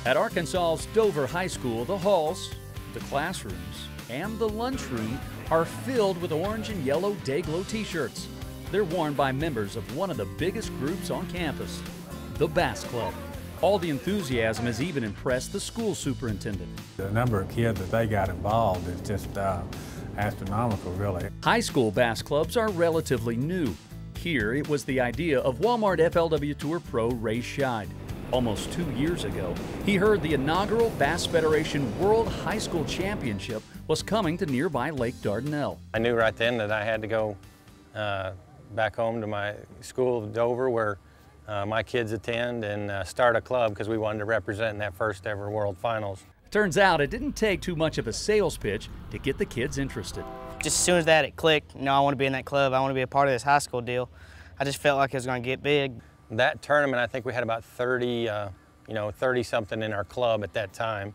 At Arkansas's Dover High School, the halls, the classrooms, and the lunchroom are filled with orange and yellow Dayglow t-shirts. They're worn by members of one of the biggest groups on campus, the Bass Club. All the enthusiasm has even impressed the school superintendent. The number of kids that they got involved is just astronomical, really. High school bass clubs are relatively new. Here, it was the idea of Walmart FLW Tour pro Ray Schiede. Almost 2 years ago, he heard the inaugural Bass Federation World High School Championship was coming to nearby Lake Dardanelle. I knew right then that I had to go back home to my school, Dover, where my kids attend, and start a club because we wanted to represent in that first ever World Finals. Turns out it didn't take too much of a sales pitch to get the kids interested. Just as soon as that it clicked, you know, I want to be in that club, I want to be a part of this high school deal. I just felt like it was going to get big. That tournament, I think we had about 30-something in our club at that time.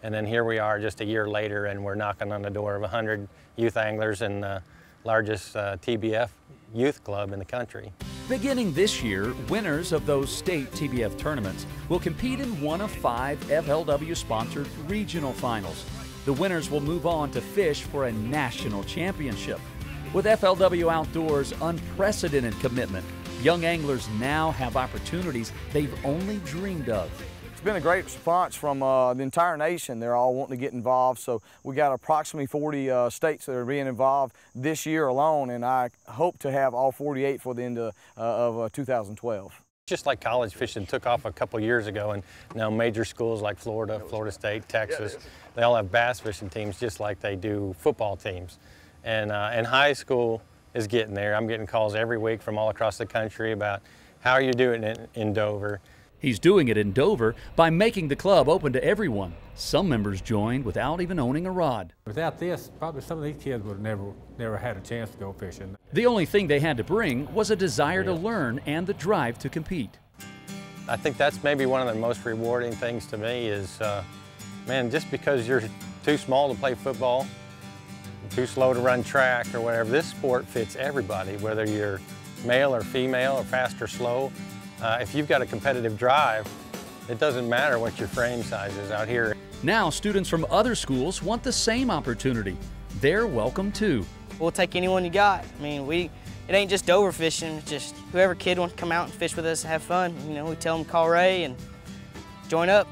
And then here we are just a year later, and we're knocking on the door of 100 youth anglers and the largest TBF youth club in the country. Beginning this year, winners of those state TBF tournaments will compete in one of 5 FLW-sponsored regional finals. The winners will move on to fish for a national championship. With FLW Outdoors' unprecedented commitment, young anglers now have opportunities they've only dreamed of. It's been a great response from the entire nation. They're all wanting to get involved, so we got approximately 40 states that are being involved this year alone, and I hope to have all 48 for the end of 2012. Just like college fishing took off a couple years ago, and now major schools like Florida, Florida State, Texas, they all have bass fishing teams just like they do football teams. And high school is getting there. I'm getting calls every week from all across the country about how are you doing it in Dover. He's doing it in Dover by making the club open to everyone. Some members joined without even owning a rod. Without this, probably some of these kids would have never had a chance to go fishing. The only thing they had to bring was a desire to learn and the drive to compete. I think that's maybe one of the most rewarding things to me is, man, just because you're too small to play football, too slow to run track or whatever, this sport fits everybody, whether you're male or female or fast or slow. If you've got a competitive drive, it doesn't matter what your frame size is out here. Now students from other schools want the same opportunity. They're welcome too. We'll take anyone you got. I mean, it ain't just Dover fishing, it's just whoever kid wants to come out and fish with us and have fun. You know, we tell them to call Ray and join up.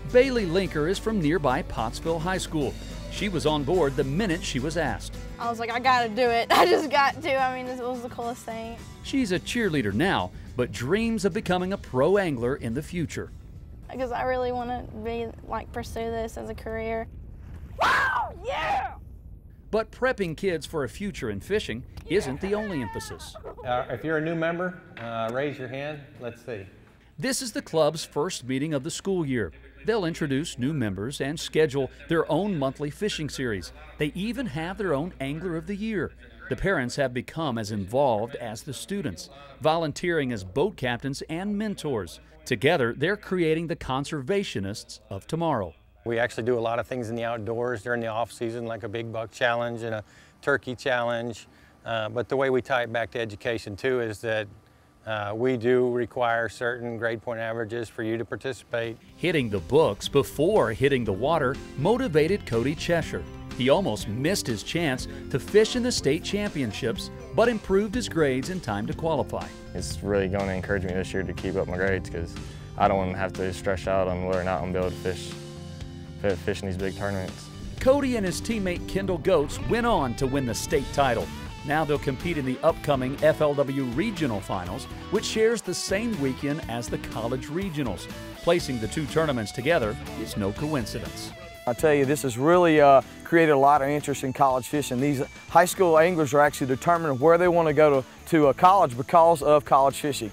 BAYLEE Linker is from nearby Pottsville High School. She was on board the minute she was asked. I was like, I gotta do it. I just got to. I mean, this was the coolest thing. She's a cheerleader now, but dreams of becoming a pro angler in the future. Because I really want to pursue this as a career. Wow, yeah! But prepping kids for a future in fishing isn't the only emphasis. If you're a new member, raise your hand. Let's see. This is the club's first meeting of the school year. They'll introduce new members and schedule their own monthly fishing series. They even have their own Angler of the Year. The parents have become as involved as the students, volunteering as boat captains and mentors. Together, they're creating the conservationists of tomorrow. We actually do a lot of things in the outdoors during the off season, like a big buck challenge and a turkey challenge. But the way we tie it back to education too is that we do require certain grade point averages for you to participate. Hitting the books before hitting the water motivated Cody Cheshire. He almost missed his chance to fish in the state championships, but improved his grades in time to qualify. It's really going to encourage me this year to keep up my grades because I don't want to have to stress out on whether or not I'm going to be able to fish in these big tournaments. Cody and his teammate Kendall Goetz went on to win the state title. Now they'll compete in the upcoming FLW Regional Finals, which shares the same weekend as the college regionals. Placing the two tournaments together is no coincidence. I tell you, this has really created a lot of interest in college fishing. These high school anglers are actually determining where they want to go to college because of college fishing.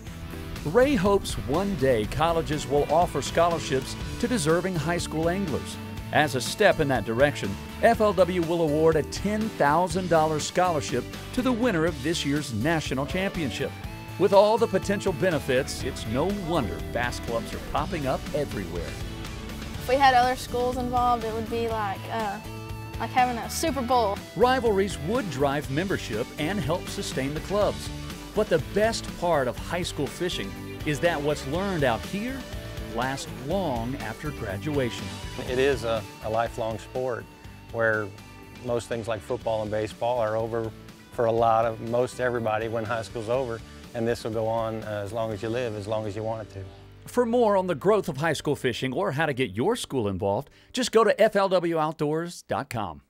Ray hopes one day colleges will offer scholarships to deserving high school anglers. As a step in that direction, FLW will award a $10,000 scholarship to the winner of this year's national championship. With all the potential benefits, it's no wonder bass clubs are popping up everywhere. If we had other schools involved, it would be like having a Super Bowl. Rivalries would drive membership and help sustain the clubs. But the best part of high school fishing is that what's learned out here last long after graduation. It is a lifelong sport where most things like football and baseball are over for most everybody when high school's over, and this will go on as long as you live, as long as you want it to. For more on the growth of high school fishing or how to get your school involved, just go to flwoutdoors.com.